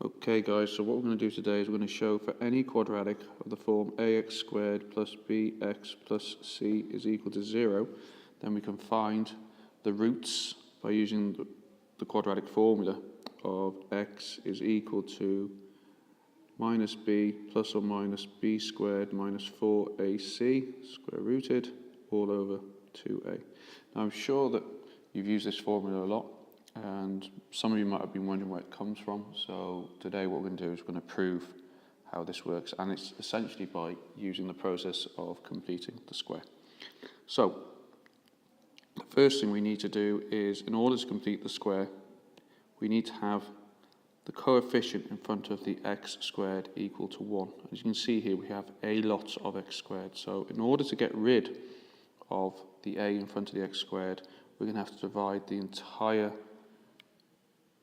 Okay guys, so what we're going to do today is we're going to show for any quadratic of the form ax squared plus bx plus c is equal to 0, then we can find the roots by using the quadratic formula of x is equal to minus b plus or minus b squared minus 4ac square rooted all over 2a. Now I'm sure that you've used this formula a lot, and some of you might have been wondering where it comes from. So today what we're going to do is we're going to prove how this works, and it's essentially by using the process of completing the square. So the first thing we need to do is, in order to complete the square, we need to have the coefficient in front of the x squared equal to 1. As you can see here, we have a lot of x squared. So in order to get rid of the a in front of the x squared, we're going to have to divide the entire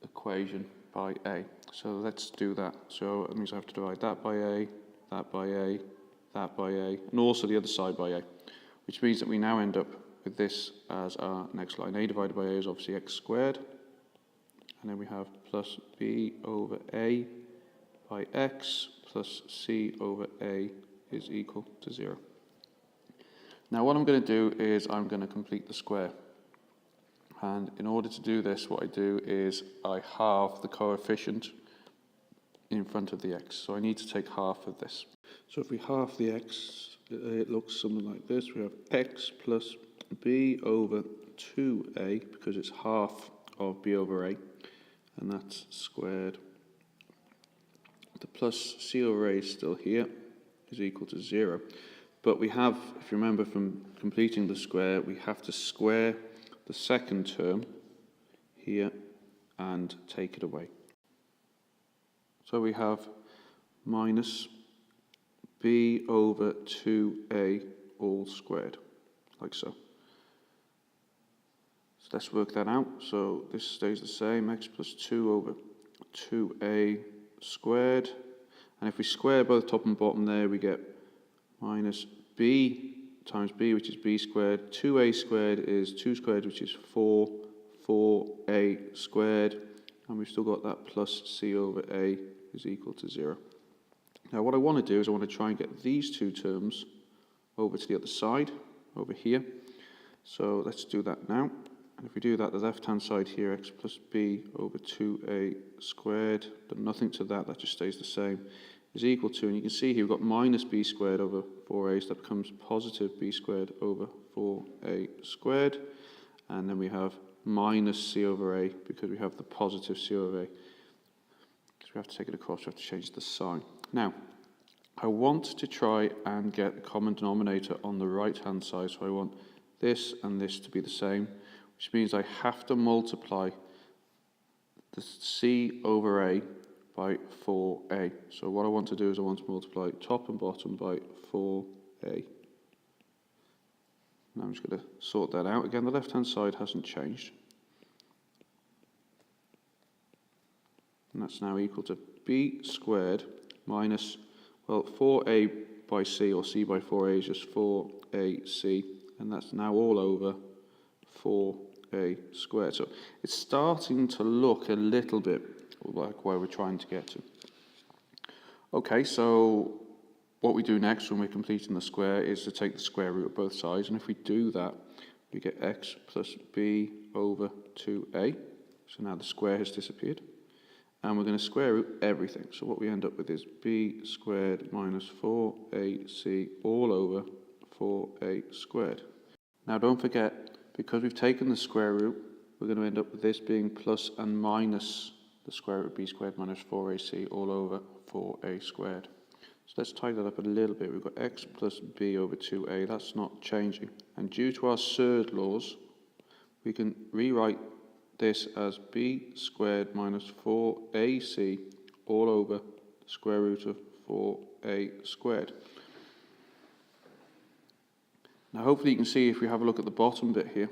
equation by a. So let's do that. So it means I have to divide that by a, that by a, that by a, and also the other side by a, which means that we now end up with this as our next line. A divided by a is obviously x squared, and then we have plus b over a by x plus c over a is equal to 0. Now what I'm going to do is I'm going to complete the square. And in order to do this, what I do is I halve the coefficient in front of the x. So I need to take half of this. So if we halve the x, it looks something like this. We have x plus b over 2a, because it's half of b over a, and that's squared. The plus c over a is still here, is equal to 0. But we have, if you remember from completing the square, we have to square the second term here and take it away. So we have minus b over 2a all squared, like so. So let's work that out. So this stays the same, x plus 2 over 2a squared. And if we square both top and bottom there, we get minus b times b, which is b squared. 2a squared is 2 squared, which is 4a squared. And we've still got that plus c over a is equal to 0. Now what I want to do is I want to try and get these two terms over to the other side, over here. So let's do that now. And if we do that, the left-hand side here, x plus b over 2a squared, done nothing to that, that just stays the same, is equal to, and you can see here we've got minus b squared over 4a, so that becomes positive b squared over 4a squared, and then we have minus c over a, because we have the positive c over a. Because we have to take it across, we have to change the sign. Now, I want to try and get a common denominator on the right-hand side, so I want this and this to be the same, which means I have to multiply the c over a by 4a. So what I want to do is I want to multiply top and bottom by 4a. Now I'm just going to sort that out. Again, the left-hand side hasn't changed. And that's now equal to b squared minus, well, 4a by c, or c by 4a is just 4ac, and that's now all over 4a squared. So it's starting to look a little bit like where we're trying to get to. Okay, so what we do next when we're completing the square is to take the square root of both sides, and if we do that, we get x plus b over 2a. So now the square has disappeared, and we're going to square root everything. So what we end up with is b squared minus 4ac all over 4a squared. Now don't forget, because we've taken the square root, we're going to end up with this being plus and minus the square root of b squared minus 4ac all over 4a squared. So let's tidy that up a little bit. We've got x plus b over 2a, that's not changing. And due to our surd laws, we can rewrite this as b squared minus 4ac all over the square root of 4a squared. Now hopefully you can see, if we have a look at the bottom bit here,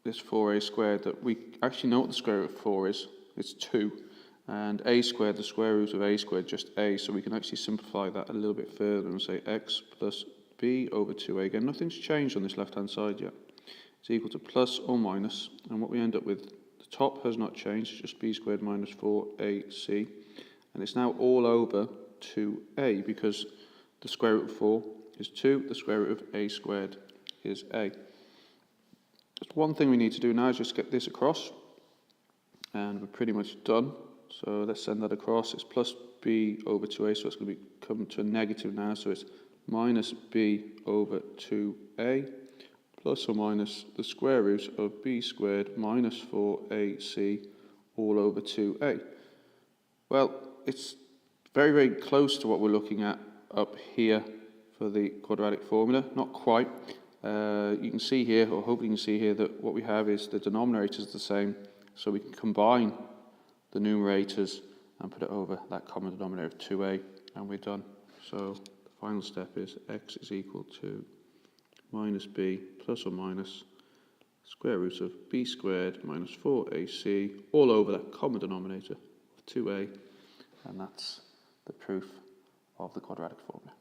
this 4a squared, that we actually know what the square root of 4 is. It's 2, and a squared, the square root of a squared, just a, so we can actually simplify that a little bit further and say x plus b over 2a. Again, nothing's changed on this left-hand side yet. It's equal to plus or minus, and what we end up with, the top has not changed, it's just b squared minus 4ac, and it's now all over 2a, because the square root of 4 is 2, the square root of a squared is a. Just one thing we need to do now is just get this across, and we're pretty much done. So let's send that across. It's plus b over 2a, so it's going to come to a negative now, so it's minus b over 2a plus or minus the square root of b squared minus 4ac all over 2a. Well, it's very, very close to what we're looking at up here for the quadratic formula. Not quite. You can see here, or hopefully you can see here, that what we have is the denominators are the same, so we can combine the numerators and put it over that common denominator of 2a, and we're done. So the final step is x is equal to minus b plus or minus square root of b squared minus 4ac all over that common denominator of 2a, and that's the proof of the quadratic formula.